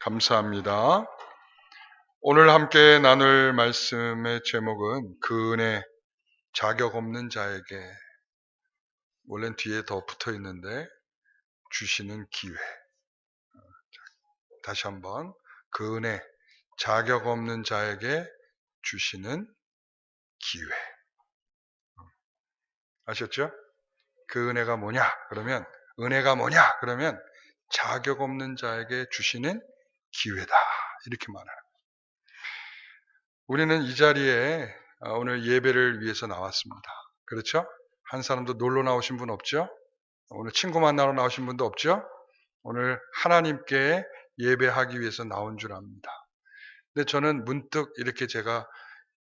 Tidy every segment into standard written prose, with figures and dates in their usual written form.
감사합니다. 오늘 함께 나눌 말씀의 제목은 그 은혜 자격 없는 자에게, 원래는 뒤에 더 붙어 있는데 주시는 기회. 다시 한번, 그 은혜 자격 없는 자에게 주시는 기회. 아셨죠? 그 은혜가 뭐냐? 그러면 은혜가 뭐냐? 그러면 자격 없는 자에게 주시는 기회다. 이렇게 말하는 거예요. 우리는 이 자리에 오늘 예배를 위해서 나왔습니다. 그렇죠? 한 사람도 놀러 나오신 분 없죠? 오늘 친구 만나러 나오신 분도 없죠? 오늘 하나님께 예배하기 위해서 나온 줄 압니다. 근데 저는 문득 이렇게 제가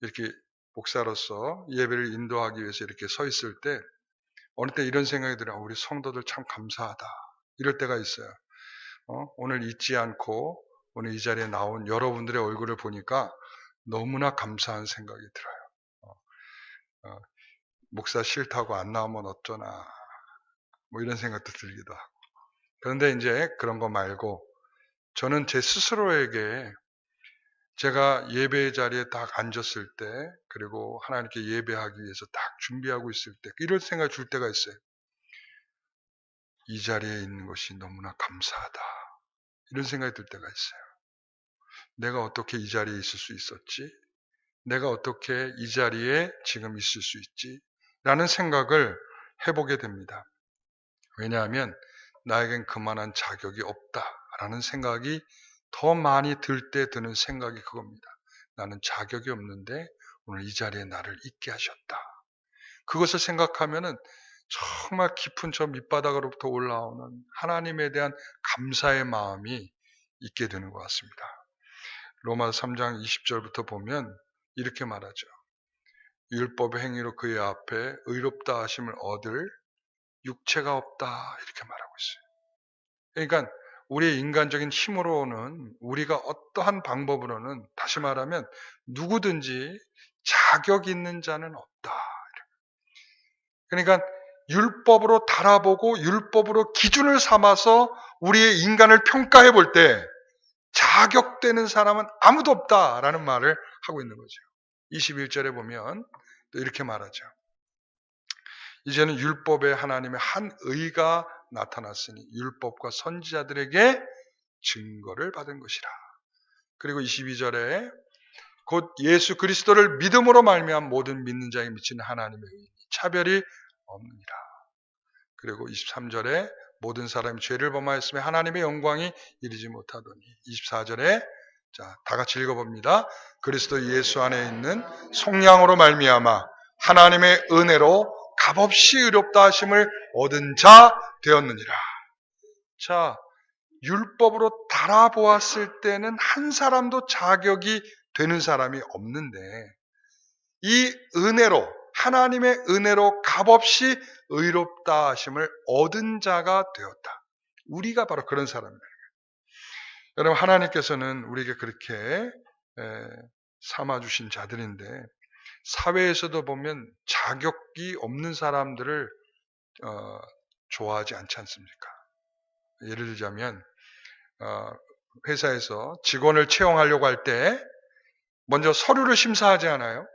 이렇게 목사로서 예배를 인도하기 위해서 이렇게 서 있을 때 어느 때 이런 생각이 들어요. 우리 성도들 참 감사하다. 이럴 때가 있어요. 오늘 잊지 않고 오늘 이 자리에 나온 여러분들의 얼굴을 보니까 너무나 감사한 생각이 들어요. 목사 싫다고 안 나오면 어쩌나 뭐 이런 생각도 들기도 하고. 그런데 이제 그런 거 말고 저는 제 스스로에게 제가 예배 자리에 딱 앉았을 때, 그리고 하나님께 예배하기 위해서 딱 준비하고 있을 때 이런 생각 줄 때가 있어요. 이 자리에 있는 것이 너무나 감사하다. 이런 생각이 들 때가 있어요. 내가 어떻게 이 자리에 있을 수 있었지? 내가 어떻게 이 자리에 지금 있을 수 있지? 라는 생각을 해보게 됩니다. 왜냐하면 나에겐 그만한 자격이 없다라는 생각이 더 많이 들 때 드는 생각이 그겁니다. 나는 자격이 없는데 오늘 이 자리에 나를 있게 하셨다. 그것을 생각하면은 정말 깊은 저 밑바닥으로부터 올라오는 하나님에 대한 감사의 마음이 있게 되는 것 같습니다. 로마서 3장 20절부터 보면 이렇게 말하죠. 율법의 행위로 그의 앞에 의롭다 하심을 얻을 육체가 없다, 이렇게 말하고 있어요. 그러니까 우리의 인간적인 힘으로는, 우리가 어떠한 방법으로는, 다시 말하면 누구든지 자격 있는 자는 없다. 그러니까 율법으로 달아보고 율법으로 기준을 삼아서 우리의 인간을 평가해 볼 때 자격되는 사람은 아무도 없다라는 말을 하고 있는 거죠. 21절에 보면 또 이렇게 말하죠. 이제는 율법에 하나님의 한 의가 나타났으니 율법과 선지자들에게 증거를 받은 것이라. 그리고 22절에 곧 예수 그리스도를 믿음으로 말미암아 모든 믿는 자에게 미치는 하나님의 의, 차별이 없느니라. 그리고 23절에 모든 사람이 죄를 범하였으며 하나님의 영광이 이르지 못하더니, 24절에 자, 다 같이 읽어봅니다. 그리스도 예수 안에 있는 속량으로 말미암아 하나님의 은혜로 값없이 의롭다 하심을 얻은 자 되었느니라. 자, 율법으로 달아보았을 때는 한 사람도 자격이 되는 사람이 없는데 이 은혜로, 하나님의 은혜로 값없이 의롭다 하심을 얻은 자가 되었다. 우리가 바로 그런 사람입니다. 여러분, 하나님께서는 우리에게 그렇게 삼아주신 자들인데 사회에서도 보면 자격이 없는 사람들을 좋아하지 않지 않습니까? 예를 들자면 회사에서 직원을 채용하려고 할 때 먼저 서류를 심사하지 않아요?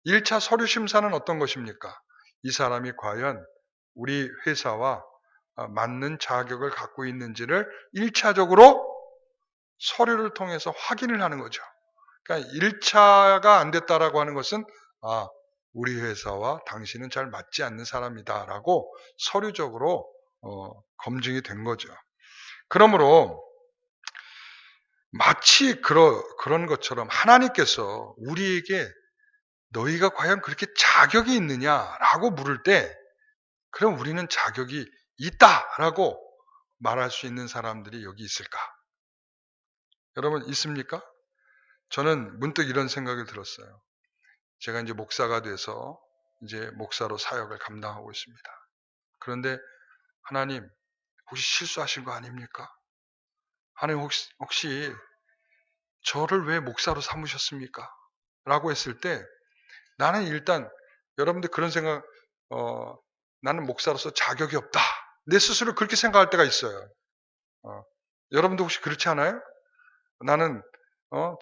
1차 서류 심사는 어떤 것입니까? 이 사람이 과연 우리 회사와 맞는 자격을 갖고 있는지를 1차적으로 서류를 통해서 확인을 하는 거죠. 그러니까 1차가 안 됐다라고 하는 것은 우리 회사와 당신은 잘 맞지 않는 사람이다라고 서류적으로 검증이 된 거죠. 그러므로 마치 그런 것처럼 하나님께서 우리에게 너희가 과연 그렇게 자격이 있느냐라고 물을 때 그럼 우리는 자격이 있다라고 말할 수 있는 사람들이 여기 있을까? 여러분 있습니까? 저는 문득 이런 생각이 들었어요. 제가 이제 목사가 돼서 이제 목사로 사역을 감당하고 있습니다. 그런데 하나님 혹시 실수하신 거 아닙니까? 하나님 혹시 저를 왜 목사로 삼으셨습니까? 라고 했을 때 나는 일단 여러분들 그런 생각 나는 목사로서 자격이 없다. 내 스스로 그렇게 생각할 때가 있어요. 여러분도 혹시 그렇지 않아요? 나는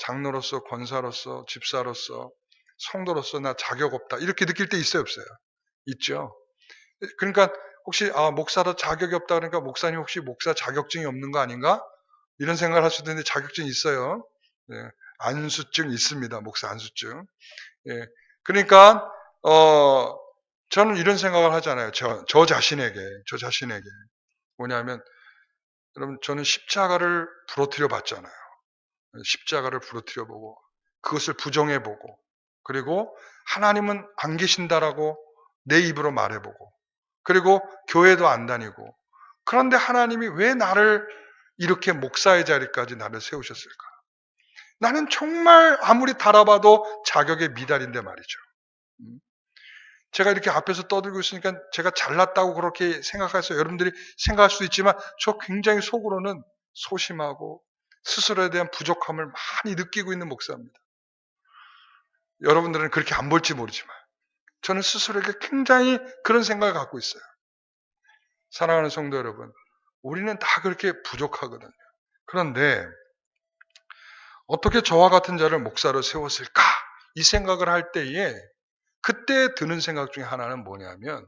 장로로서, 권사로서, 집사로서, 성도로서 나 자격 없다. 이렇게 느낄 때 있어요, 없어요? 있죠. 그러니까 혹시 목사로 자격이 없다 그러니까 목사님 혹시 목사 자격증이 없는 거 아닌가? 이런 생각을 할 수도 있는데 자격증이 있어요. 예, 안수증 있습니다. 목사 안수증. 예, 그러니까 저는 이런 생각을 하잖아요. 저 자신에게 뭐냐면 여러분 저는 십자가를 부러뜨려 봤잖아요. 십자가를 부러뜨려 보고 그것을 부정해 보고 그리고 하나님은 안 계신다라고 내 입으로 말해 보고 그리고 교회도 안 다니고 그런데 하나님이 왜 나를 이렇게 목사의 자리까지 나를 세우셨을까? 나는 정말 아무리 달아봐도 자격의 미달인데 말이죠. 제가 이렇게 앞에서 떠들고 있으니까 제가 잘났다고 그렇게 생각해서 여러분들이 생각할 수도 있지만 저 굉장히 속으로는 소심하고 스스로에 대한 부족함을 많이 느끼고 있는 목사입니다. 여러분들은 그렇게 안 볼지 모르지만 저는 스스로에게 굉장히 그런 생각을 갖고 있어요. 사랑하는 성도 여러분, 우리는 다 그렇게 부족하거든요. 그런데 어떻게 저와 같은 자를 목사로 세웠을까? 이 생각을 할 때에 그때 드는 생각 중에 하나는 뭐냐면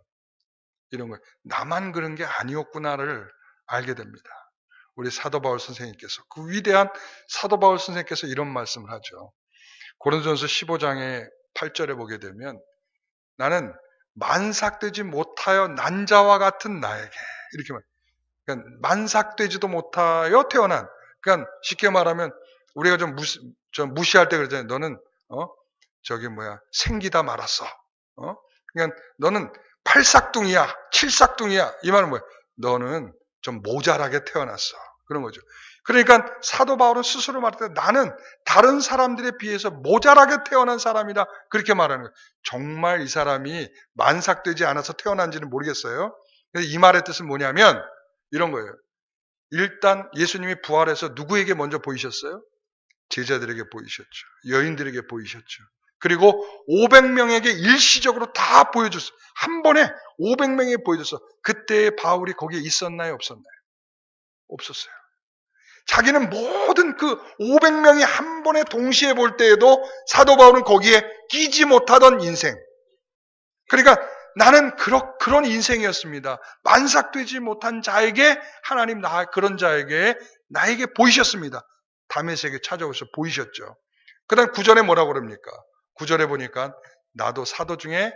이런 거예요. 나만 그런 게 아니었구나를 알게 됩니다. 우리 사도 바울 선생님께서 그 위대한 사도 바울 선생님께서 이런 말씀을 하죠. 고린도전서 15장의 8절에 보게 되면 나는 만삭되지 못하여 난 자와 같은 나에게 이렇게 말. 그러니까 만삭되지도 못하여 태어난. 그러니까 쉽게 말하면 우리가 좀 무시할 때 그러잖아요. 너는 생기다 말았어. 그러니까 너는 8삭둥이야, 7삭둥이야. 이 말은 뭐야? 너는 좀 모자라게 태어났어. 그런 거죠. 그러니까 사도 바울은 스스로 말할 때 나는 다른 사람들에 비해서 모자라게 태어난 사람이다. 그렇게 말하는 거예요. 정말 이 사람이 만삭되지 않아서 태어난지는 모르겠어요. 이 말의 뜻은 뭐냐면 이런 거예요. 일단 예수님이 부활해서 누구에게 먼저 보이셨어요? 제자들에게 보이셨죠. 여인들에게 보이셨죠. 그리고 500명에게 일시적으로 다 보여줬어요. 한 번에 500명에게 보여줬어. 그때 바울이 거기에 있었나요? 없었나요? 없었어요. 자기는 모든 그 500명이 한 번에 동시에 볼 때에도 사도 바울은 거기에 끼지 못하던 인생. 그러니까 나는 그런 인생이었습니다. 만삭되지 못한 자에게 하나님 그런 자에게 나에게 보이셨습니다. 다메섹에 찾아오셔서 보이셨죠. 그 다음 9절에 뭐라고 그럽니까? 9절에 보니까 나도 사도 중에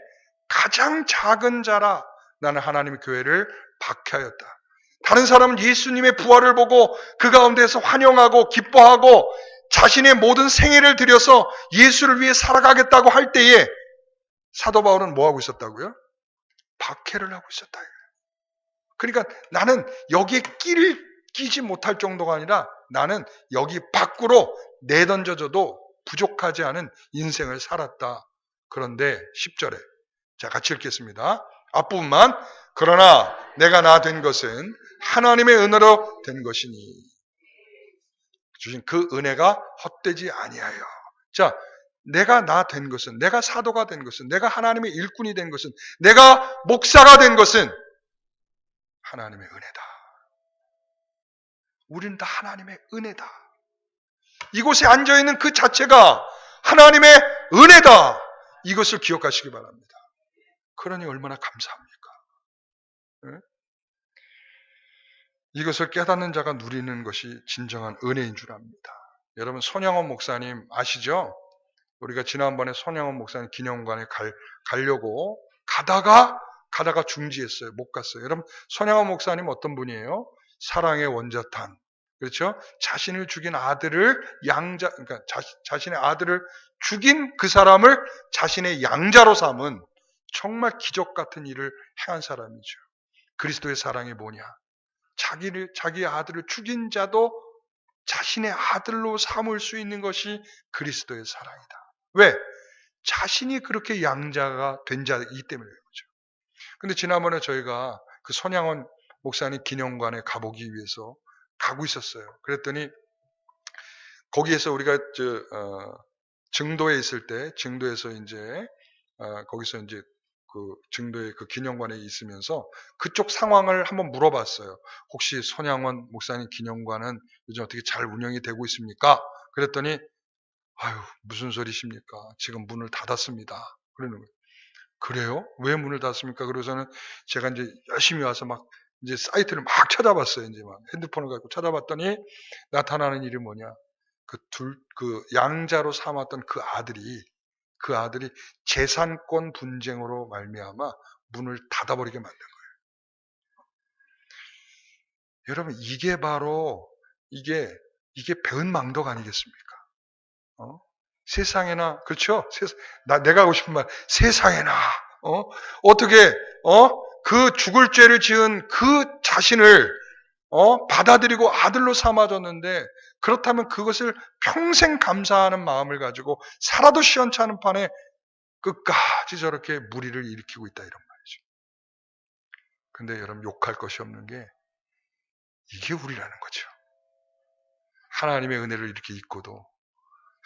가장 작은 자라 나는 하나님의 교회를 박해하였다. 다른 사람은 예수님의 부활을 보고 그 가운데서 환영하고 기뻐하고 자신의 모든 생애를 들여서 예수를 위해 살아가겠다고 할 때에 사도 바울은 뭐 하고 있었다고요? 박해를 하고 있었다. 그러니까 나는 여기에 끼지 못할 정도가 아니라 나는 여기 밖으로 내던져져도 부족하지 않은 인생을 살았다. 그런데 10절에 자 같이 읽겠습니다. 앞부분만 그러나 내가 나 된 것은 하나님의 은혜로 된 것이니 주신 그 은혜가 헛되지 아니하여. 자, 내가 나 된 것은, 내가 사도가 된 것은, 내가 하나님의 일꾼이 된 것은, 내가 목사가 된 것은 하나님의 은혜다. 우리는 다 하나님의 은혜다. 이곳에 앉아있는 그 자체가 하나님의 은혜다. 이것을 기억하시기 바랍니다. 그러니 얼마나 감사합니까? 네? 이것을 깨닫는 자가 누리는 것이 진정한 은혜인 줄 압니다. 여러분 손양원 목사님 아시죠? 우리가 지난번에 손양원 목사님 기념관에 가려고 가다가 중지했어요. 못 갔어요. 여러분 손양원 목사님 어떤 분이에요? 사랑의 원자탄. 그렇죠? 자신을 죽인 아들을 그러니까 자신의 아들을 죽인 그 사람을 자신의 양자로 삼은 정말 기적 같은 일을 행한 사람이죠. 그리스도의 사랑이 뭐냐? 자기 아들을 죽인 자도 자신의 아들로 삼을 수 있는 것이 그리스도의 사랑이다. 왜? 자신이 그렇게 양자가 된 자이기 때문에 그렇죠. 근데 지난번에 저희가 그 손양원 목사님 기념관에 가보기 위해서 가고 있었어요. 그랬더니 거기에서 우리가 증도에 있을 때 증도에서 이제 거기서 이제 그 증도의 그 기념관에 있으면서 그쪽 상황을 한번 물어봤어요. 혹시 손양원 목사님 기념관은 요즘 어떻게 잘 운영이 되고 있습니까? 그랬더니 아유 무슨 소리십니까? 지금 문을 닫았습니다. 그러는 거예요. 그래요? 왜 문을 닫습니까? 그래서는 제가 이제 열심히 와서 막 이제 사이트를 막 찾아봤어요. 이제 막 핸드폰을 갖고 찾아봤더니 나타나는 일이 뭐냐? 그 양자로 삼았던 그 아들이 재산권 분쟁으로 말미암아 문을 닫아버리게 만든 거예요. 여러분 이게 바로 이게 배은망덕 아니겠습니까? 세상에나 그렇죠? 내가 하고 싶은 말 세상에나 어떻게 그 죽을 죄를 지은 그 자신을 받아들이고 아들로 삼아줬는데 그렇다면 그것을 평생 감사하는 마음을 가지고 살아도 시원찮은 판에 끝까지 저렇게 무리를 일으키고 있다 이런 말이죠. 근데 여러분 욕할 것이 없는 게 이게 우리라는 거죠. 하나님의 은혜를 이렇게 잊고도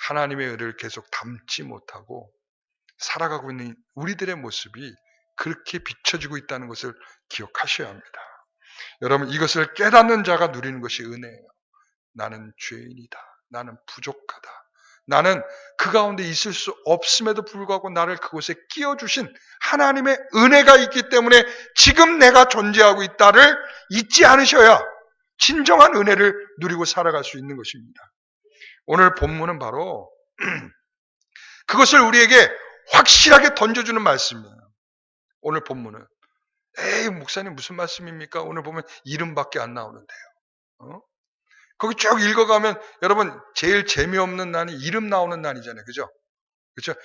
하나님의 은혜를 계속 담지 못하고 살아가고 있는 우리들의 모습이 그렇게 비춰지고 있다는 것을 기억하셔야 합니다. 여러분 이것을 깨닫는 자가 누리는 것이 은혜예요. 나는 죄인이다. 나는 부족하다. 나는 그 가운데 있을 수 없음에도 불구하고 나를 그곳에 끼워주신 하나님의 은혜가 있기 때문에 지금 내가 존재하고 있다를 잊지 않으셔야 진정한 은혜를 누리고 살아갈 수 있는 것입니다. 오늘 본문은 바로 그것을 우리에게 확실하게 던져주는 말씀이에요. 오늘 본문은 에이 목사님 무슨 말씀입니까? 오늘 보면 이름밖에 안 나오는데요. 거기 쭉 읽어가면 여러분 제일 재미없는 난이 이름 나오는 난이잖아요. 그죠? 그렇죠?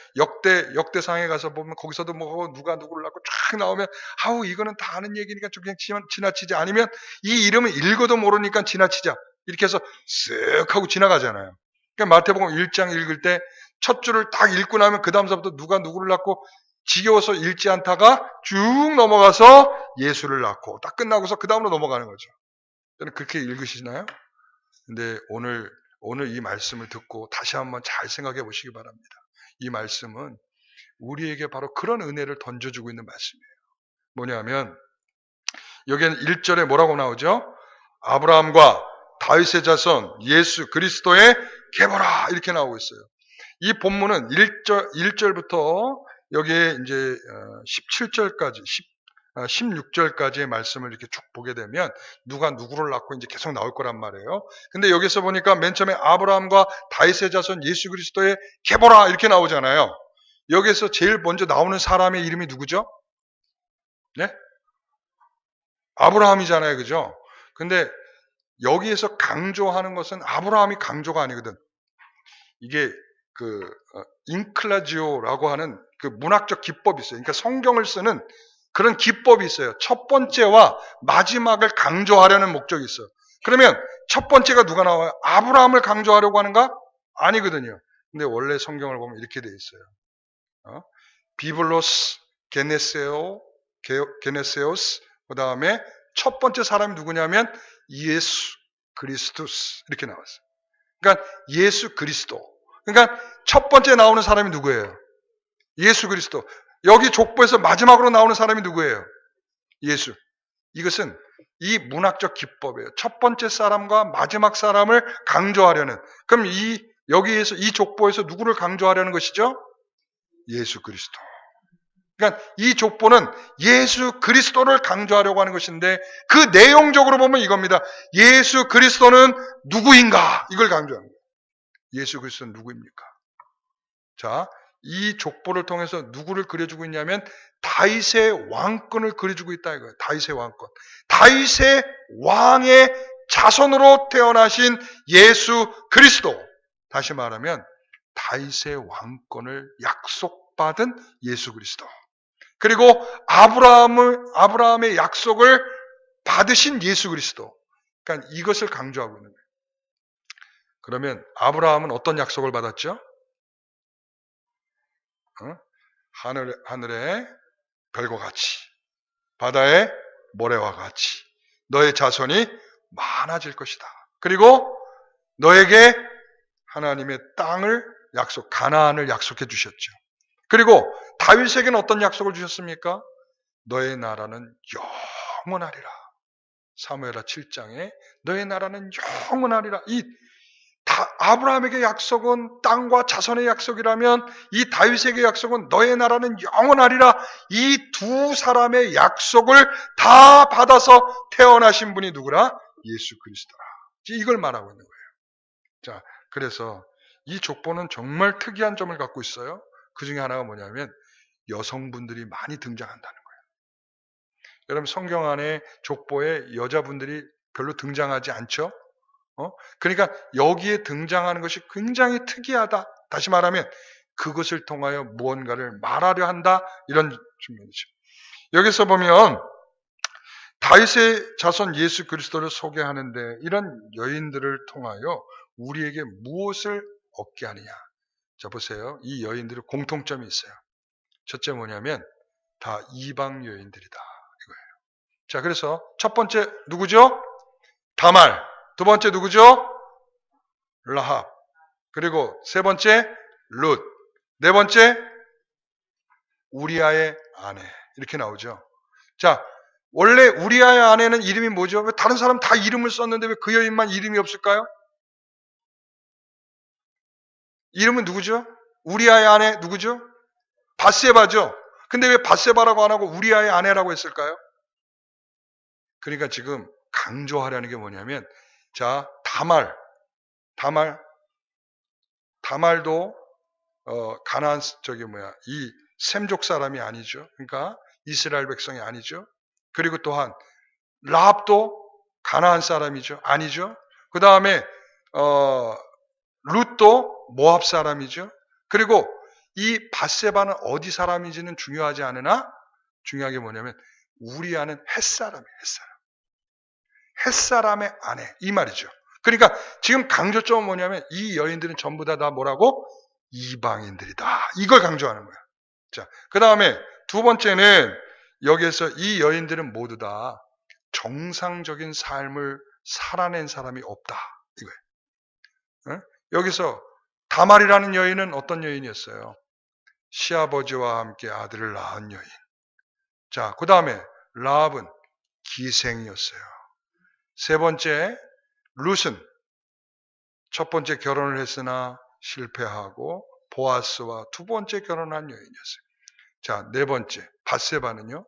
역대상에 가서 보면 거기서도 뭐 누가 누구를 낳고 쫙 나오면 아우 이거는 다 아는 얘기니까 좀 그냥 지나치지 아니면 이 이름을 읽어도 모르니까 지나치자 이렇게 해서 쓱 하고 지나가잖아요. 그러니까 마태복음 1장 읽을 때 첫 줄을 딱 읽고 나면 그 다음서부터 누가 누구를 낳고 지겨워서 읽지 않다가 쭉 넘어가서 예수를 낳고 딱 끝나고서 그 다음으로 넘어가는 거죠. 저는 그렇게 읽으시나요? 근데 오늘 이 말씀을 듣고 다시 한번 잘 생각해 보시기 바랍니다. 이 말씀은 우리에게 바로 그런 은혜를 던져주고 있는 말씀이에요. 뭐냐면 여기는 1절에 뭐라고 나오죠? 아브라함과 다윗의 자손 예수 그리스도의 계보라 이렇게 나오고 있어요. 이 본문은 1절부터 여기에 이제 17절까지 16절까지의 말씀을 이렇게 쭉 보게 되면 누가 누구를 낳고 이제 계속 나올 거란 말이에요. 근데 여기서 보니까 맨 처음에 아브라함과 다윗의 자손 예수 그리스도의 계보라 이렇게 나오잖아요. 여기서 제일 먼저 나오는 사람의 이름이 누구죠? 네? 아브라함이잖아요. 그죠? 근데 여기에서 강조하는 것은 아브라함이 강조가 아니거든. 이게 인클라지오라고 하는 그 문학적 기법이 있어요. 그러니까 성경을 쓰는 그런 기법이 있어요. 첫 번째와 마지막을 강조하려는 목적이 있어요. 그러면 첫 번째가 누가 나와요? 아브라함을 강조하려고 하는가? 아니거든요. 근데 원래 성경을 보면 이렇게 돼 있어요. 비블로스, 게네세오스, 그 다음에 첫 번째 사람이 누구냐면 예수 그리스도스 이렇게 나왔어요. 그러니까 예수 그리스도. 그러니까 첫 번째 나오는 사람이 누구예요? 예수 그리스도. 여기 족보에서 마지막으로 나오는 사람이 누구예요? 예수. 이것은 이 문학적 기법이에요. 첫 번째 사람과 마지막 사람을 강조하려는. 그럼 여기에서 이 족보에서 누구를 강조하려는 것이죠? 예수 그리스도. 그러니까 이 족보는 예수 그리스도를 강조하려고 하는 것인데 그 내용적으로 보면 이겁니다. 예수 그리스도는 누구인가? 이걸 강조하는 거예요. 예수 그리스도는 누구입니까? 자, 이 족보를 통해서 누구를 그려주고 있냐면 다윗의 왕권을 그려주고 있다 이거예요. 다윗의 왕권. 다윗의 왕의 자손으로 태어나신 예수 그리스도. 다시 말하면 다윗의 왕권을 약속받은 예수 그리스도. 그리고 아브라함의 약속을 받으신 예수 그리스도. 그러니까 이것을 강조하고 있는 거예요. 그러면 아브라함은 어떤 약속을 받았죠? 하늘의 별과 같이 바다의 모래와 같이 너의 자손이 많아질 것이다. 그리고 너에게 하나님의 땅을 가나안을 약속해 주셨죠. 그리고 다윗에게는 어떤 약속을 주셨습니까? 너의 나라는 영원하리라. 사무엘하 7장에 너의 나라는 영원하리라. 아브라함에게 약속은 땅과 자손의 약속이라면 이 다윗에게 약속은 너의 나라는 영원하리라. 이 두 사람의 약속을 다 받아서 태어나신 분이 누구라? 예수 그리스도라. 이걸 말하고 있는 거예요. 자, 그래서 이 족보는 정말 특이한 점을 갖고 있어요. 그 중에 하나가 뭐냐면 여성분들이 많이 등장한다는 거예요. 여러분 성경 안에 족보에 여자분들이 별로 등장하지 않죠? 그러니까 여기에 등장하는 것이 굉장히 특이하다. 다시 말하면 그것을 통하여 무언가를 말하려 한다. 이런 측면이죠. 여기서 보면 다윗의 자손 예수 그리스도를 소개하는데 이런 여인들을 통하여 우리에게 무엇을 얻게 하느냐. 자, 보세요. 이 여인들의 공통점이 있어요. 첫째 뭐냐면 다 이방 여인들이다. 이거예요. 자, 그래서 첫 번째 누구죠? 다말. 두 번째 누구죠? 라합. 그리고 세 번째 룻. 네 번째 우리아의 아내. 이렇게 나오죠. 자, 원래 우리아의 아내는 이름이 뭐죠? 왜 다른 사람 다 이름을 썼는데 왜 그 여인만 이름이 없을까요? 이름은 누구죠? 우리아의 아내 누구죠? 밧세바죠. 근데 왜 밧세바라고 안 하고 우리아의 아내라고 했을까요? 그러니까 지금 강조하려는 게 뭐냐면, 자, 다말도 가나안 이 셈족 사람이 아니죠. 그러니까 이스라엘 백성이 아니죠. 그리고 또한 라합도 가나안 사람이죠. 아니죠. 그 다음에 룻도 모압 사람이죠. 그리고 이 밧세바는 어디 사람인지는 중요하지 않으나 중요한 게 뭐냐면 우리아는 햇사람이에요. 햇사람의 아내 이 말이죠. 그러니까 지금 강조점은 뭐냐면 이 여인들은 전부 다 뭐라고? 이방인들이다. 이걸 강조하는 거야. 자, 그 다음에 두 번째는 여기에서 이 여인들은 모두 다 정상적인 삶을 살아낸 사람이 없다. 이거예요. 여기서 다말이라는 여인은 어떤 여인이었어요? 시아버지와 함께 아들을 낳은 여인. 자, 그 다음에 라합은 기생이었어요. 세 번째 룻은 첫 번째 결혼을 했으나 실패하고 보아스와 두 번째 결혼한 여인이었어요. 자, 네 번째 밧세바는요.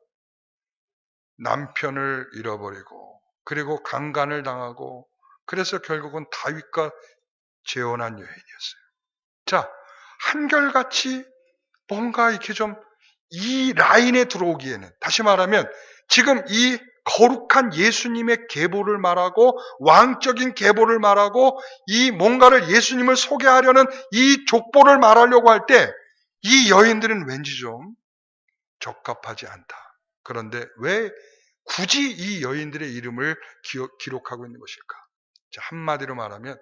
남편을 잃어버리고 그리고 강간을 당하고 그래서 결국은 다윗과 재혼한 여인이었어요. 자, 한결같이 뭔가 이렇게 좀 이 라인에 들어오기에는 다시 말하면 지금 이 거룩한 예수님의 계보를 말하고 왕적인 계보를 말하고 이 뭔가를 예수님을 소개하려는 이 족보를 말하려고 할 때 이 여인들은 왠지 좀 적합하지 않다. 그런데 왜 굳이 이 여인들의 이름을 기록하고 있는 것일까? 자, 한마디로 말하면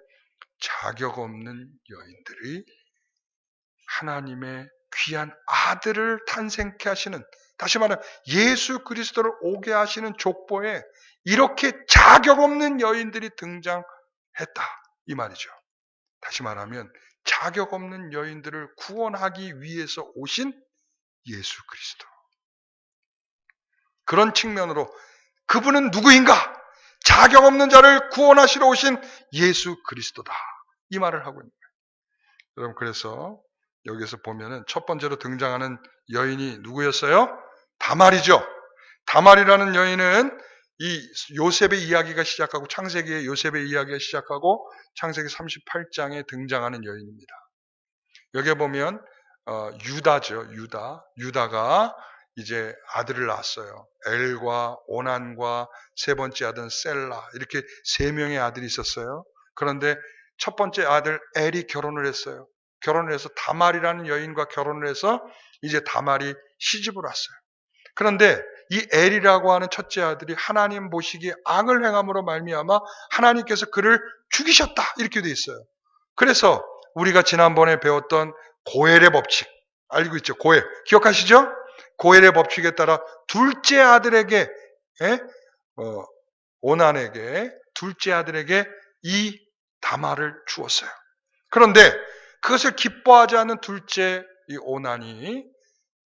자격 없는 여인들이 하나님의 귀한 아들을 탄생케 하시는, 다시 말하면 예수 그리스도를 오게 하시는 족보에 이렇게 자격 없는 여인들이 등장했다. 이 말이죠. 다시 말하면 자격 없는 여인들을 구원하기 위해서 오신 예수 그리스도. 그런 측면으로 그분은 누구인가? 자격 없는 자를 구원하시러 오신 예수 그리스도다. 이 말을 하고 있는 거예요. 여러분, 그래서 여기서 보면은 첫 번째로 등장하는 여인이 누구였어요? 다말이죠. 다말이라는 여인은 이 요셉의 이야기가 시작하고 창세기의 요셉의 이야기가 시작하고 창세기 38장에 등장하는 여인입니다. 여기에 보면 유다죠. 유다가 이제 아들을 낳았어요. 엘과 오난과 세 번째 아들 셀라, 이렇게 세 명의 아들이 있었어요. 그런데 첫 번째 아들 엘이 결혼을 했어요. 결혼을 해서 다말이라는 여인과 결혼을 해서 이제 다말이 시집을 왔어요. 그런데 이 엘이라고 하는 첫째 아들이 하나님 보시기에 악을 행함으로 말미암아 하나님께서 그를 죽이셨다. 이렇게 돼 있어요. 그래서 우리가 지난번에 배웠던 고엘의 법칙 알고 있죠? 고엘 기억하시죠? 고엘의 법칙에 따라 둘째 아들에게 오난에게 둘째 아들에게 이 다말을 주었어요. 그런데 그것을 기뻐하지 않는 둘째 이 오난이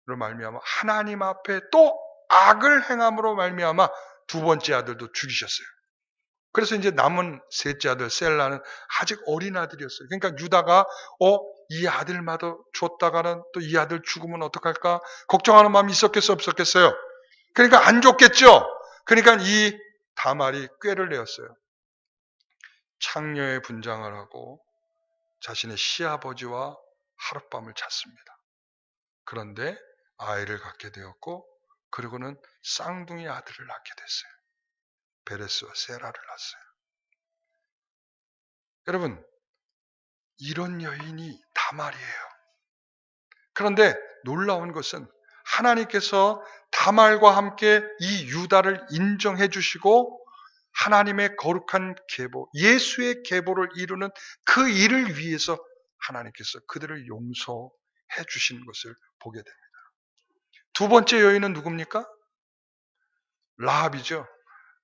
말미암아 하나님 앞에 또 악을 행함으로 말미암아 두 번째 아들도 죽이셨어요. 그래서 이제 남은 셋째 아들 셀라는 아직 어린 아들이었어요. 그러니까 유다가 이 아들마저 줬다가는 또 이 아들 죽으면 어떡할까 걱정하는 마음이 있었겠어요, 없었겠어요? 그러니까 안 좋겠죠. 그러니까 이 다말이 꾀를 내었어요. 창녀의 분장을 하고 자신의 시아버지와 하룻밤을 잤습니다. 그런데 아이를 갖게 되었고 그리고는 쌍둥이 아들을 낳게 됐어요. 베레스와 세라를 낳았어요. 여러분, 이런 여인이 다말이에요. 그런데 놀라운 것은 하나님께서 다말과 함께 이 유다를 인정해 주시고 하나님의 거룩한 계보, 예수의 계보를 이루는 그 일을 위해서 하나님께서 그들을 용서해 주시는 것을 보게 됩니다. 두 번째 여인은 누굽니까? 라합이죠.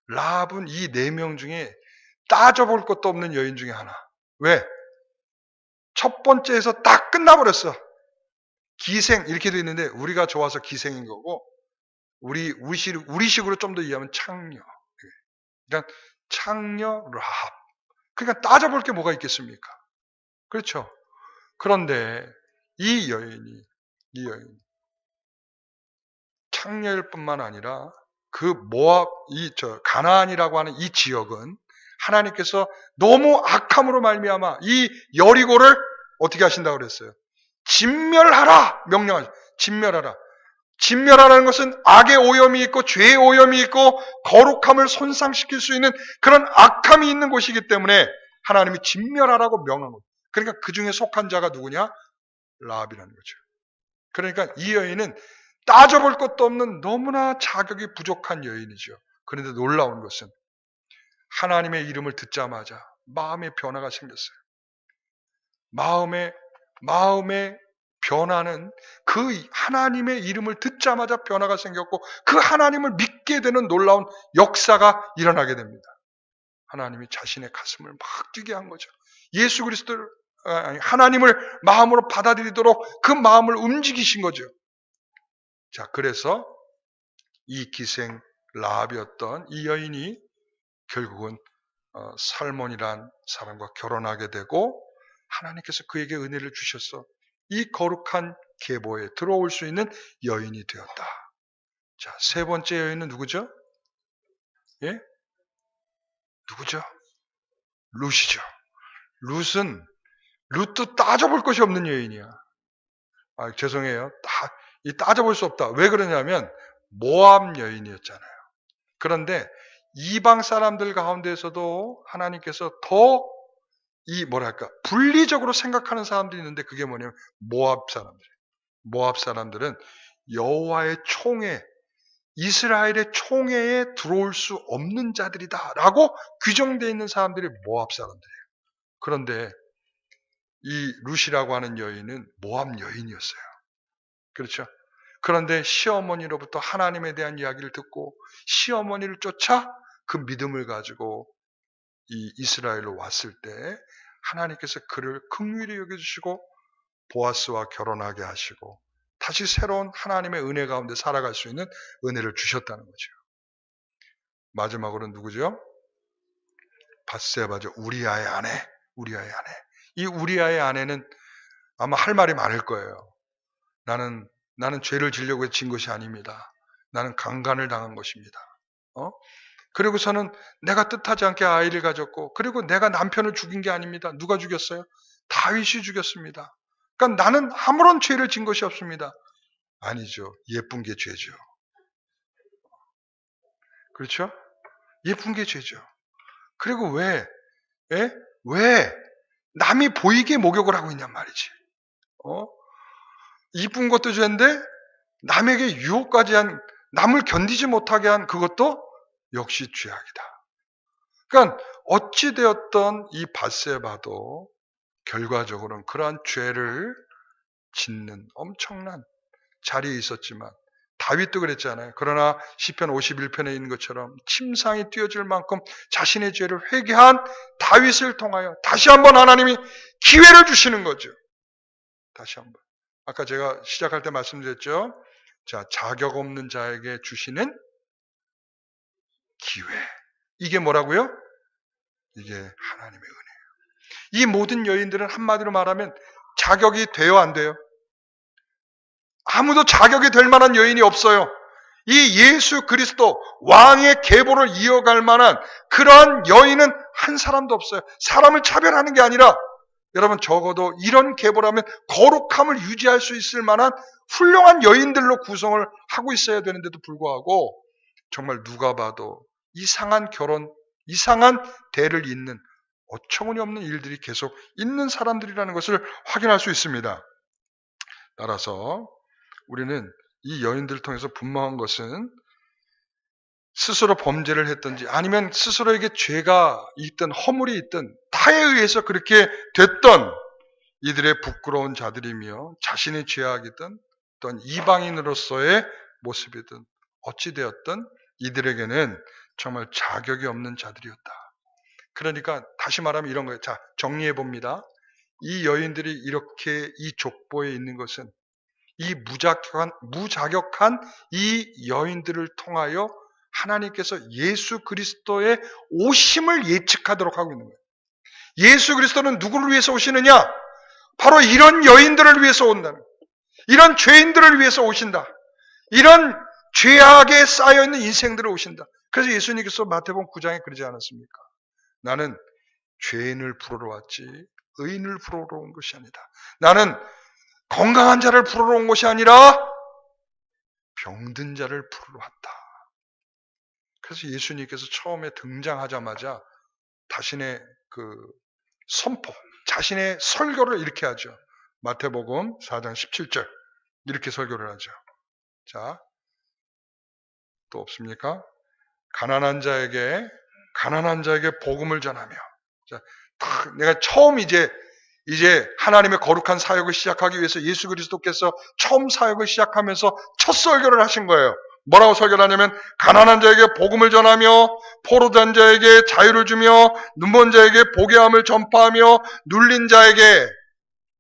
라합은 이 4명 중에 따져볼 것도 없는 여인 중에 하나. 왜? 첫 번째에서 딱 끝나버렸어. 기생 이렇게 돼 있는데 우리가 좋아서 기생인 거고 우리식으로 좀 더 이해하면 창녀. 그러니까 창녀 라합. 그러니까 따져볼 게 뭐가 있겠습니까? 그렇죠. 그런데 이 여인 창녀일 뿐만 아니라 그 모압 가나안이라고 하는 이 지역은 하나님께서 너무 악함으로 말미암아 이 여리고를 어떻게 하신다고 그랬어요? 진멸하라 명령하죠. 진멸하라. 진멸하라는 것은 악의 오염이 있고 죄의 오염이 있고 거룩함을 손상시킬 수 있는 그런 악함이 있는 곳이기 때문에 하나님이 진멸하라고 명한 거예요. 그러니까 그 중에 속한 자가 누구냐? 라합이라는 거죠. 그러니까 이 여인은 따져볼 것도 없는 너무나 자격이 부족한 여인이죠. 그런데 놀라운 것은 하나님의 이름을 듣자마자 마음의 변화가 생겼어요. 마음의 변화는 그 하나님의 이름을 듣자마자 변화가 생겼고 그 하나님을 믿게 되는 놀라운 역사가 일어나게 됩니다. 하나님이 자신의 가슴을 막 뛰게 한 거죠. 예수 그리스도를 하나님을 마음으로 받아들이도록 그 마음을 움직이신 거죠. 자, 그래서 이 기생 라합이었던 이 여인이 결국은 살몬이란 사람과 결혼하게 되고 하나님께서 그에게 은혜를 주셔서 이 거룩한 계보에 들어올 수 있는 여인이 되었다. 자, 세 번째 여인은 누구죠? 예? 누구죠? 룻이죠. 룻도 따져볼 것이 없는 여인이야. 죄송해요. 따져볼 수 없다. 왜 그러냐면 모압 여인이었잖아요. 그런데 이방 사람들 가운데서도 하나님께서 더 분리적으로 생각하는 사람들이 있는데 그게 뭐냐면 모압 사람들이에요. 모압 사람들은 여호와의 총회, 이스라엘의 총회에 들어올 수 없는 자들이다라고 규정되어 있는 사람들이 모압 사람들이에요. 그런데 이 룻이라고 하는 여인은 모압 여인이었어요. 그렇죠? 그런데 시어머니로부터 하나님에 대한 이야기를 듣고 시어머니를 쫓아 그 믿음을 가지고 이 이스라엘로 왔을 때 하나님께서 그를 긍휼히 여겨주시고 보아스와 결혼하게 하시고 다시 새로운 하나님의 은혜 가운데 살아갈 수 있는 은혜를 주셨다는 거죠. 마지막으로는 누구죠? 밧세바죠. 우리아의 아내. 이 우리아의 아내는 아마 할 말이 많을 거예요. 나는 죄를 지려고 해서 진 것이 아닙니다. 나는 강간을 당한 것입니다. 그리고서는 내가 뜻하지 않게 아이를 가졌고 그리고 내가 남편을 죽인 게 아닙니다. 누가 죽였어요? 다윗이 죽였습니다. 그러니까 나는 아무런 죄를 진 것이 없습니다. 아니죠. 예쁜 게 죄죠. 그렇죠? 예쁜 게 죄죠. 그리고 왜 남이 보이게 목욕을 하고 있냔 말이지. 이쁜 것도 죄인데 남에게 유혹까지 한 남을 견디지 못하게 한 그것도 역시 죄악이다. 그러니까 어찌되었던 이 밧세바도 결과적으로는 그러한 죄를 짓는 엄청난 자리에 있었지만 다윗도 그랬잖아요. 그러나 시편 51편에 있는 것처럼 침상이 띄어질 만큼 자신의 죄를 회개한 다윗을 통하여 다시 한번 하나님이 기회를 주시는 거죠. 다시 한번. 아까 제가 시작할 때 말씀드렸죠. 자, 자격 없는 자에게 주시는 기회. 이게 뭐라고요? 이게 하나님의 은혜예요. 이 모든 여인들은 한마디로 말하면 자격이 돼요, 안 돼요? 아무도 자격이 될 만한 여인이 없어요. 이 예수 그리스도 왕의 계보를 이어갈 만한 그러한 여인은 한 사람도 없어요. 사람을 차별하는 게 아니라 여러분 적어도 이런 계보라면 거룩함을 유지할 수 있을 만한 훌륭한 여인들로 구성을 하고 있어야 되는데도 불구하고 정말 누가 봐도 이상한 결혼, 이상한 대를 잇는 어처구니 없는 일들이 계속 있는 사람들이라는 것을 확인할 수 있습니다. 따라서 우리는 이 여인들을 통해서 분명한 것은 스스로 범죄를 했든지 아니면 스스로에게 죄가 있든 허물이 있든 타에 의해서 그렇게 됐던 이들의 부끄러운 자들이며 자신의 죄악이든 또는 이방인으로서의 모습이든 어찌되었든 이들에게는 정말 자격이 없는 자들이었다. 그러니까 다시 말하면 이런 거예요. 자, 정리해 봅니다. 이 여인들이 이렇게 이 족보에 있는 것은 이 무자격한 이 여인들을 통하여 하나님께서 예수 그리스도의 오심을 예측하도록 하고 있는 거예요. 예수 그리스도는 누구를 위해서 오시느냐? 바로 이런 여인들을 위해서 온다는 거예요. 이런 죄인들을 위해서 오신다. 이런 죄악에 쌓여있는 인생들을 오신다. 그래서 예수님께서 마태복음 9장에 그러지 않았습니까? 나는 죄인을 부르러 왔지 의인을 부르러 온 것이 아니다. 나는 건강한 자를 부르러 온 것이 아니라 병든 자를 부르러 왔다. 그래서 예수님께서 처음에 등장하자마자 자신의 그 선포, 자신의 설교를 이렇게 하죠. 마태복음 4장 17절 이렇게 설교를 하죠. 자, 또 없습니까? 가난한 자에게 복음을 전하며. 자, 내가 처음 이제 하나님의 거룩한 사역을 시작하기 위해서 예수 그리스도께서 처음 사역을 시작하면서 첫 설교를 하신 거예요. 뭐라고 설교를 하냐면 가난한 자에게 복음을 전하며 포로된 자에게 자유를 주며 눈먼 자에게 보게 함을 전파하며 눌린 자에게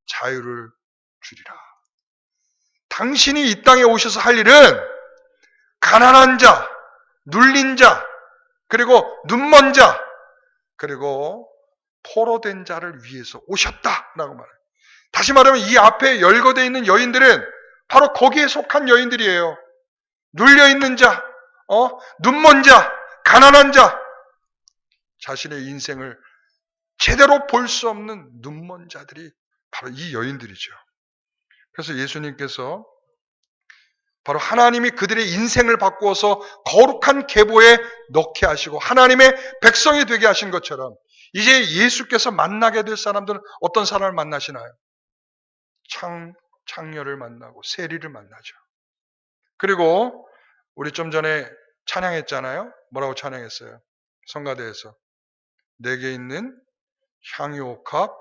자유를 주리라. 당신이 이 땅에 오셔서 할 일은 가난한 자, 눌린 자, 그리고 눈먼 자, 그리고 포로된 자를 위해서 오셨다라고 말해요. 다시 말하면 이 앞에 열거되어 있는 여인들은 바로 거기에 속한 여인들이에요. 눌려있는 자, 눈먼 자, 가난한 자, 자신의 인생을 제대로 볼 수 없는 눈먼 자들이 바로 이 여인들이죠. 그래서 예수님께서 바로 하나님이 그들의 인생을 바꾸어서 거룩한 계보에 넣게 하시고 하나님의 백성이 되게 하신 것처럼 이제 예수께서 만나게 될 사람들은 어떤 사람을 만나시나요? 창녀를 만나고 세리를 만나죠. 그리고 우리 좀 전에 찬양했잖아요. 뭐라고 찬양했어요? 성가대에서 내게 있는 향유옥합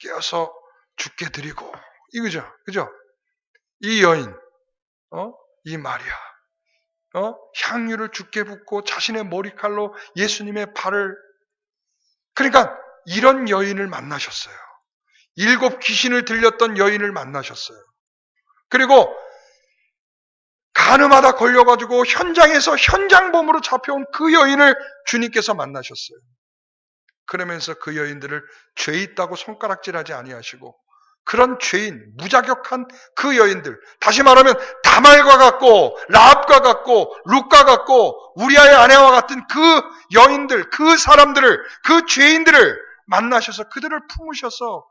깨어서 죽게 드리고 이거죠. 그죠? 이 여인, 이 마리아, 향유를 죽게 붓고 자신의 머리칼로 예수님의 발을 그러니까 이런 여인을 만나셨어요. 7 귀신을 들렸던 여인을 만나셨어요. 그리고 가늠하다 걸려가지고 현장에서 현장범으로 잡혀온 그 여인을 주님께서 만나셨어요. 그러면서 그 여인들을 죄 있다고 손가락질하지 아니하시고 그런 죄인, 무자격한 그 여인들, 다시 말하면 다말과 같고 라합과 같고 룻과 같고 우리아의 아내와 같은 그 여인들, 그 사람들을, 그 죄인들을 만나셔서 그들을 품으셔서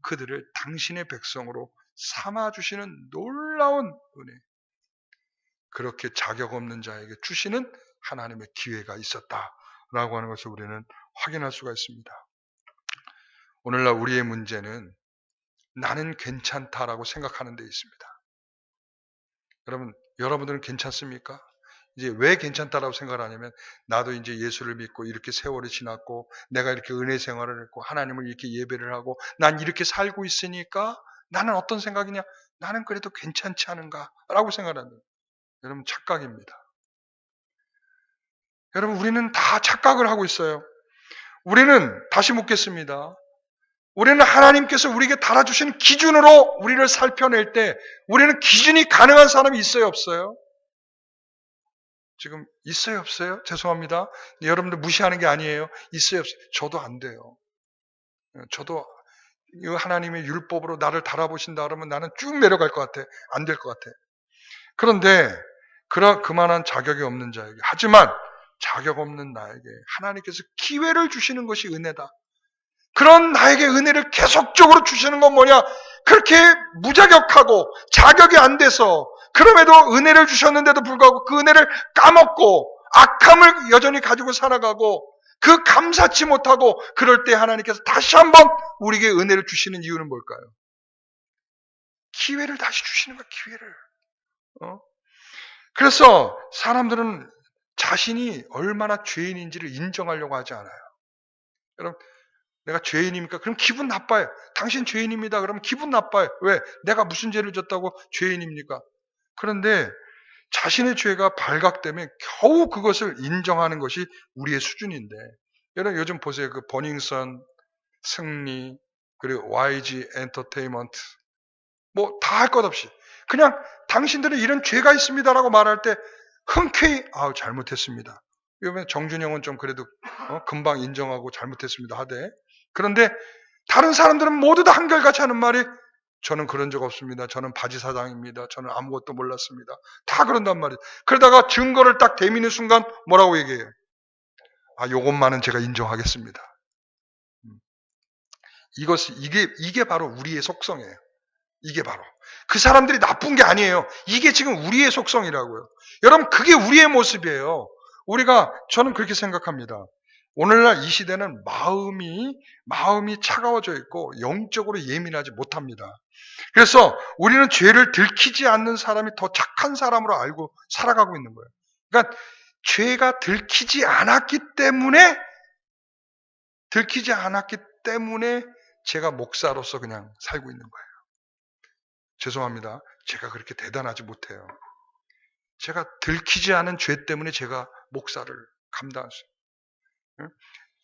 그들을 당신의 백성으로 삼아주시는 놀라운 은혜. 그렇게 자격 없는 자에게 주시는 하나님의 기회가 있었다라고 하는 것을 우리는 확인할 수가 있습니다. 오늘날 우리의 문제는 나는 괜찮다라고 생각하는 데 있습니다. 여러분들은 괜찮습니까? 이제 왜 괜찮다라고 생각을 하냐면 나도 이제 예수를 믿고 이렇게 세월이 지났고 내가 이렇게 은혜 생활을 했고 하나님을 이렇게 예배를 하고 난 이렇게 살고 있으니까 나는 어떤 생각이냐? 나는 그래도 괜찮지 않은가라고 생각하는 거예요. 여러분 착각입니다. 여러분 우리는 다 착각을 하고 있어요. 우리는 다시 묻겠습니다. 우리는 하나님께서 우리에게 달아주신 기준으로 우리를 살펴낼 때 우리는 기준이 가능한 사람이 있어요, 없어요? 지금 있어요, 없어요? 죄송합니다. 여러분들 무시하는 게 아니에요. 있어요, 없어요? 저도 안 돼요. 저도 이 하나님의 율법으로 나를 달아보신다 그러면 나는 쭉 내려갈 것 같아. 안 될 것 같아. 그런데 그만한 자격이 없는 자에게, 하지만 자격 없는 나에게 하나님께서 기회를 주시는 것이 은혜다. 그런 나에게 은혜를 계속적으로 주시는 건 뭐냐? 그렇게 무자격하고 자격이 안 돼서 그럼에도 은혜를 주셨는데도 불구하고 그 은혜를 까먹고 악함을 여전히 가지고 살아가고 그 감사치 못하고 그럴 때 하나님께서 다시 한번 우리에게 은혜를 주시는 이유는 뭘까요? 기회를 다시 주시는 거야, 기회를. 그래서 사람들은 자신이 얼마나 죄인인지를 인정하려고 하지 않아요. 여러분, 내가 죄인입니까? 그럼 기분 나빠요. 당신 죄인입니다. 그러면 기분 나빠요. 왜? 내가 무슨 죄를 졌다고 죄인입니까? 그런데 자신의 죄가 발각되면 겨우 그것을 인정하는 것이 우리의 수준인데, 여러분 요즘 보세요. 그 버닝썬, 승리, 그리고 YG 엔터테인먼트, 뭐 다 할 것 없이 그냥 당신들은 이런 죄가 있습니다라고 말할 때 흔쾌히 잘못했습니다. 이번에 정준영은 좀 그래도 금방 인정하고 잘못했습니다 하되, 그런데 다른 사람들은 모두 다 한결같이 하는 말이 저는 그런 적 없습니다. 저는 바지사장입니다. 저는 아무것도 몰랐습니다. 다 그런단 말이에요. 그러다가 증거를 딱 대미는 순간 뭐라고 얘기해요? 요것만은 제가 인정하겠습니다. 이게 바로 우리의 속성이에요. 이게 바로. 그 사람들이 나쁜 게 아니에요. 이게 지금 우리의 속성이라고요. 여러분, 그게 우리의 모습이에요. 저는 그렇게 생각합니다. 오늘날 이 시대는 마음이 차가워져 있고 영적으로 예민하지 못합니다. 그래서 우리는 죄를 들키지 않는 사람이 더 착한 사람으로 알고 살아가고 있는 거예요. 그러니까 죄가 들키지 않았기 때문에 제가 목사로서 그냥 살고 있는 거예요. 죄송합니다. 제가 그렇게 대단하지 못해요. 제가 들키지 않은 죄 때문에 제가 목사를 감당했어요.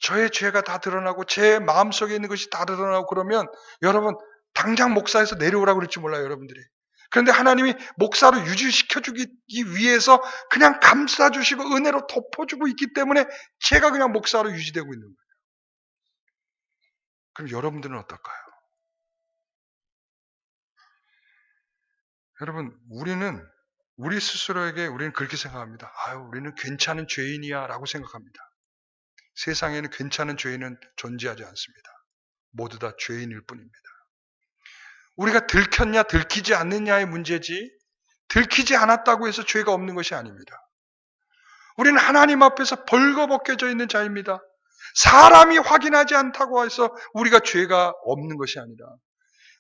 저의 죄가 다 드러나고 제 마음속에 있는 것이 다 드러나고 그러면 여러분 당장 목사에서 내려오라고 그럴지 몰라요, 여러분들이. 그런데 하나님이 목사로 유지시켜주기 위해서 그냥 감싸주시고 은혜로 덮어주고 있기 때문에 제가 그냥 목사로 유지되고 있는 거예요. 그럼 여러분들은 어떨까요? 여러분, 우리 스스로에게 우리는 그렇게 생각합니다. 우리는 괜찮은 죄인이야 라고 생각합니다. 세상에는 괜찮은 죄인은 존재하지 않습니다. 모두 다 죄인일 뿐입니다. 우리가 들켰냐 들키지 않느냐의 문제지 들키지 않았다고 해서 죄가 없는 것이 아닙니다. 우리는 하나님 앞에서 벌거벗겨져 있는 자입니다. 사람이 확인하지 않다고 해서 우리가 죄가 없는 것이 아니라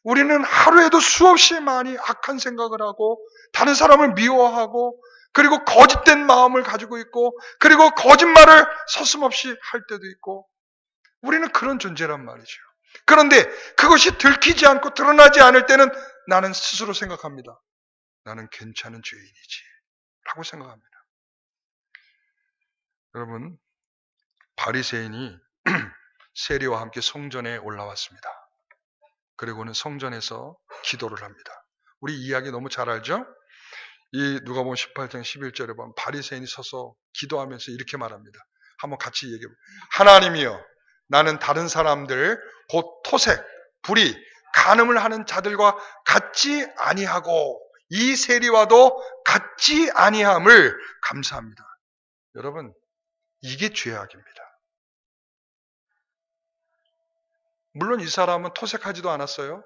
우리는 하루에도 수없이 많이 악한 생각을 하고 다른 사람을 미워하고 그리고 거짓된 마음을 가지고 있고 그리고 거짓말을 서슴없이 할 때도 있고 우리는 그런 존재란 말이죠. 그런데 그것이 들키지 않고 드러나지 않을 때는 나는 스스로 생각합니다. 나는 괜찮은 죄인이지 라고 생각합니다. 여러분, 바리새인이 세리와 함께 성전에 올라왔습니다. 그리고는 성전에서 기도를 합니다. 우리 이야기 너무 잘 알죠? 이 누가복음 18장 11절에 보면 바리새인이 서서 기도하면서 이렇게 말합니다. 한번 같이 얘기해 보세요. 하나님이여, 나는 다른 사람들 곧 토색, 불의, 간음을 하는 자들과 같지 아니하고 이 세리와도 같지 아니함을 감사합니다. 여러분, 이게 죄악입니다. 물론 이 사람은 토색하지도 않았어요.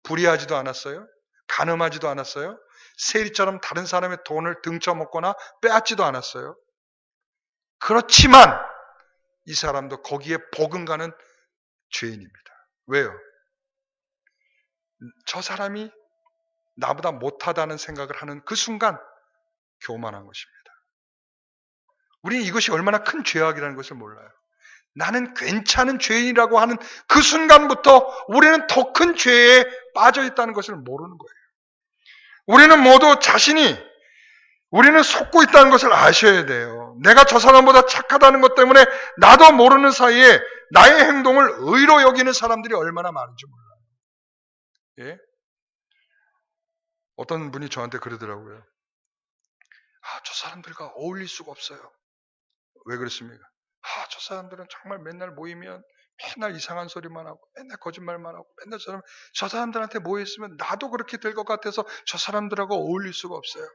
불의하지도 않았어요. 간음하지도 않았어요. 세리처럼 다른 사람의 돈을 등쳐먹거나 빼앗지도 않았어요. 그렇지만 이 사람도 거기에 버금가는 죄인입니다. 왜요? 저 사람이 나보다 못하다는 생각을 하는 그 순간 교만한 것입니다. 우리는 이것이 얼마나 큰 죄악이라는 것을 몰라요. 나는 괜찮은 죄인이라고 하는 그 순간부터 우리는 더 큰 죄에 빠져 있다는 것을 모르는 거예요. 우리는 모두 자신이 우리는 속고 있다는 것을 아셔야 돼요. 내가 저 사람보다 착하다는 것 때문에 나도 모르는 사이에 나의 행동을 의로 여기는 사람들이 얼마나 많은지 몰라요. 예? 어떤 분이 저한테 그러더라고요. 저 사람들과 어울릴 수가 없어요. 왜 그렇습니까? 저 사람들은 정말 맨날 모이면 맨날 이상한 소리만 하고 맨날 거짓말만 하고 맨날 저 사람들한테 모여있으면 나도 그렇게 될 것 같아서 저 사람들하고 어울릴 수가 없어요.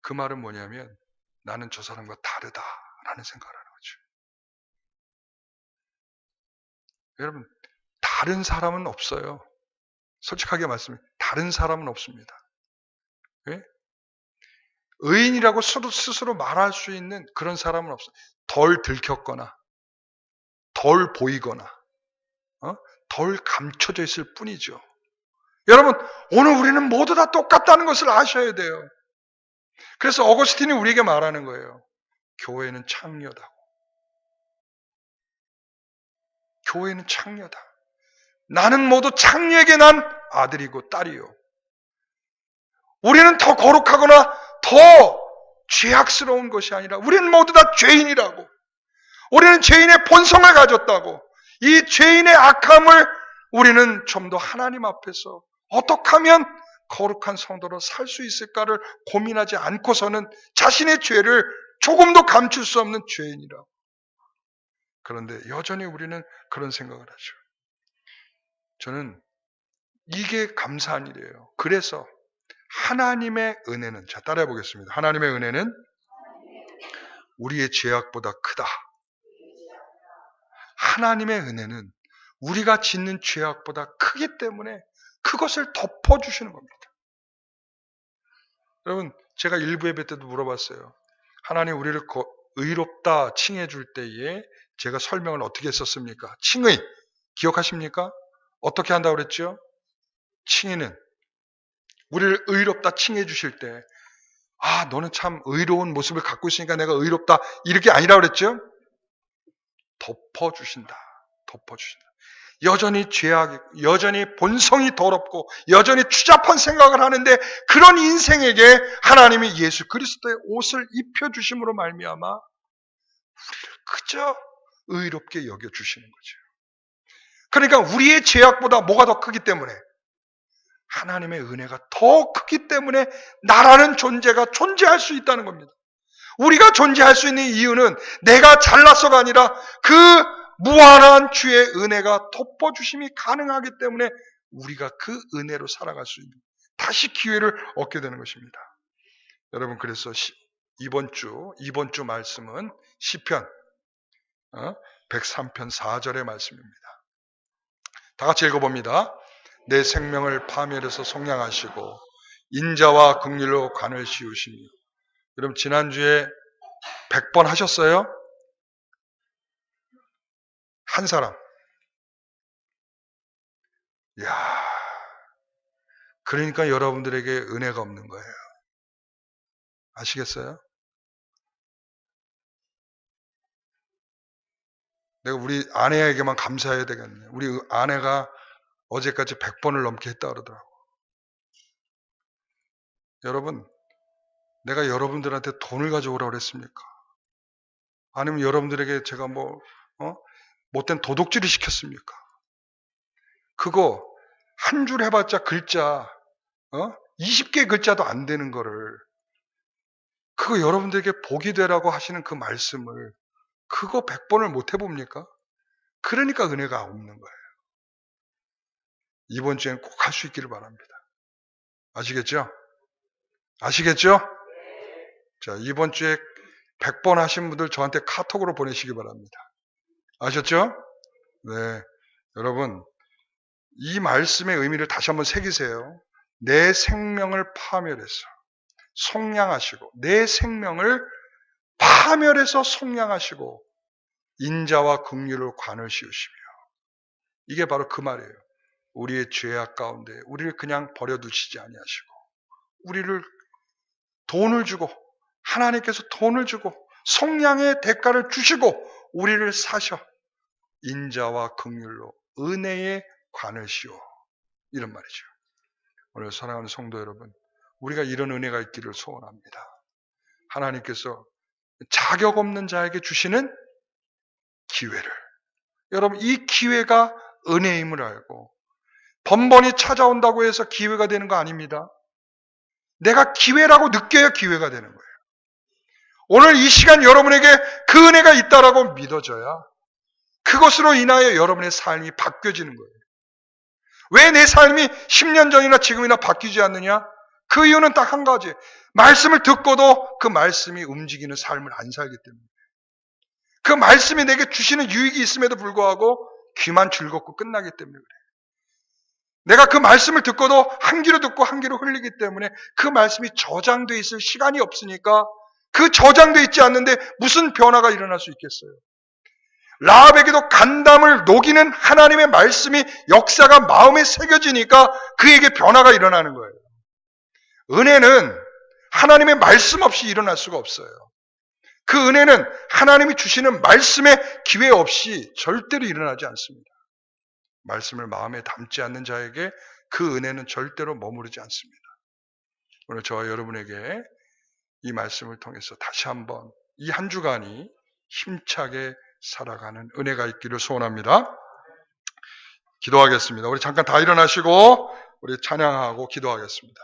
그 말은 뭐냐면 나는 저 사람과 다르다라는 생각을 하는 거죠. 여러분, 다른 사람은 없어요. 솔직하게 말씀해. 다른 사람은 없습니다. 왜? 의인이라고 스스로 말할 수 있는 그런 사람은 없어요. 덜 들켰거나 덜 보이거나 덜 감춰져 있을 뿐이죠. 여러분, 오늘 우리는 모두 다 똑같다는 것을 아셔야 돼요. 그래서 어거스틴이 우리에게 말하는 거예요. 교회는 창녀다. 교회는 창녀다. 나는 모두 창녀에게 난 아들이고 딸이요. 우리는 더 거룩하거나 더 죄악스러운 것이 아니라 우리는 모두 다 죄인이라고. 우리는 죄인의 본성을 가졌다고. 이 죄인의 악함을 우리는 좀 더 하나님 앞에서 어떻게 하면 거룩한 성도로 살 수 있을까를 고민하지 않고서는 자신의 죄를 조금도 감출 수 없는 죄인이라고. 그런데 여전히 우리는 그런 생각을 하죠. 저는 이게 감사한 일이에요. 그래서 하나님의 은혜는, 자, 따라해 보겠습니다. 하나님의 은혜는 우리의 죄악보다 크다. 하나님의 은혜는 우리가 짓는 죄악보다 크기 때문에 그것을 덮어주시는 겁니다. 여러분, 제가 일부 예배 때도 물어봤어요. 하나님 우리를 의롭다 칭해 줄 때에 제가 설명을 어떻게 했었습니까? 칭의, 기억하십니까? 어떻게 한다고 그랬죠? 칭의는 우리를 의롭다 칭해 주실 때, 너는 참 의로운 모습을 갖고 있으니까 내가 의롭다, 이렇게 아니라고 그랬죠? 덮어주신다. 덮어주신다. 여전히 여전히 본성이 더럽고 여전히 추잡한 생각을 하는데 그런 인생에게 하나님이 예수 그리스도의 옷을 입혀주심으로 말미암아 우리를 그저 의롭게 여겨주시는 거죠. 그러니까 우리의 죄악보다 뭐가 더 크기 때문에? 하나님의 은혜가 더 크기 때문에 나라는 존재가 존재할 수 있다는 겁니다. 우리가 존재할 수 있는 이유는 내가 잘나서가 아니라 그 무한한 주의 은혜가 덮어주심이 가능하기 때문에 우리가 그 은혜로 살아갈 수 있는, 다시 기회를 얻게 되는 것입니다. 여러분, 그래서 이번 주 말씀은 시편 103편 4절의 말씀입니다. 다 같이 읽어봅니다. 내 생명을 파멸해서 속량하시고 인자와 긍휼로 관을 씌우시며. 여러분, 지난주에 100번 하셨어요? 한 사람. 이야, 그러니까 여러분들에게 은혜가 없는 거예요. 아시겠어요? 내가 우리 아내에게만 감사해야 되겠네. 우리 아내가 어제까지 100번을 넘게 했다 그러더라고. 여러분, 내가 여러분들한테 돈을 가져오라고 그랬습니까? 아니면 여러분들에게 제가 못된 도둑질을 시켰습니까? 그거 한 줄 해봤자 글자 20개 글자도 안 되는 거를, 그거 여러분들에게 복이 되라고 하시는 그 말씀을 그거 100번을 못 해봅니까? 그러니까 은혜가 없는 거예요. 이번 주엔 꼭 할 수 있기를 바랍니다. 아시겠죠? 아시겠죠? 자, 이번 주에 100번 하신 분들 저한테 카톡으로 보내시기 바랍니다. 아셨죠? 네. 여러분, 이 말씀의 의미를 다시 한번 새기세요. 내 생명을 파멸해서 속량하시고, 내 생명을 파멸해서 속량하시고 인자와 긍휼로 관을 씌우시며. 이게 바로 그 말이에요. 우리의 죄악 가운데 우리를 그냥 버려두시지 아니하시고 우리를 돈을 주고, 하나님께서 돈을 주고 속량의 대가를 주시고 우리를 사셔 인자와 긍휼로 은혜의 관을 씌워, 이런 말이죠. 오늘 사랑하는 성도 여러분, 우리가 이런 은혜가 있기를 소원합니다. 하나님께서 자격 없는 자에게 주시는 기회를, 여러분 이 기회가 은혜임을 알고 번번이 찾아온다고 해서 기회가 되는 거 아닙니다. 내가 기회라고 느껴야 기회가 되는 거예요. 오늘 이 시간 여러분에게 그 은혜가 있다라고 믿어져야 그것으로 인하여 여러분의 삶이 바뀌어지는 거예요. 왜 내 삶이 10년 전이나 지금이나 바뀌지 않느냐? 그 이유는 딱 한 가지. 말씀을 듣고도 그 말씀이 움직이는 삶을 안 살기 때문에. 그 말씀이 내게 주시는 유익이 있음에도 불구하고 귀만 즐겁고 끝나기 때문에 그래요. 내가 그 말씀을 듣고도 한 귀로 듣고 한 귀로 흘리기 때문에 그 말씀이 저장되어 있을 시간이 없으니까 그 저장되어 있지 않는데 무슨 변화가 일어날 수 있겠어요? 라합에게도 간담을 녹이는 하나님의 말씀이 역사가 마음에 새겨지니까 그에게 변화가 일어나는 거예요. 은혜는 하나님의 말씀 없이 일어날 수가 없어요. 그 은혜는 하나님이 주시는 말씀의 기회 없이 절대로 일어나지 않습니다. 말씀을 마음에 담지 않는 자에게 그 은혜는 절대로 머무르지 않습니다. 오늘 저와 여러분에게 이 말씀을 통해서 다시 한번 이 한 주간이 힘차게 살아가는 은혜가 있기를 소원합니다. 기도하겠습니다. 우리 잠깐 다 일어나시고 우리 찬양하고 기도하겠습니다.